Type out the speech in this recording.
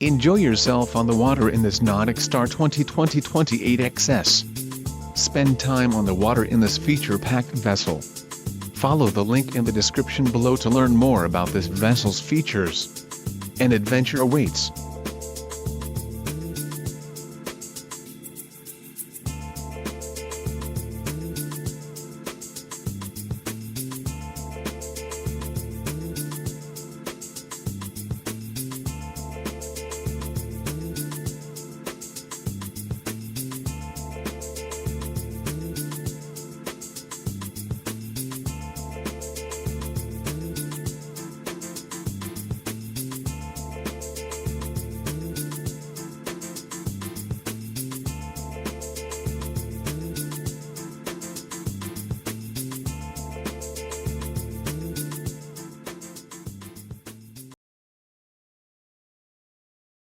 Enjoy yourself on the water in this NauticStar 2020-28 XS. Spend time on the water in this feature-packed vessel. Follow the link in the description below to learn more about this vessel's features. An adventure awaits.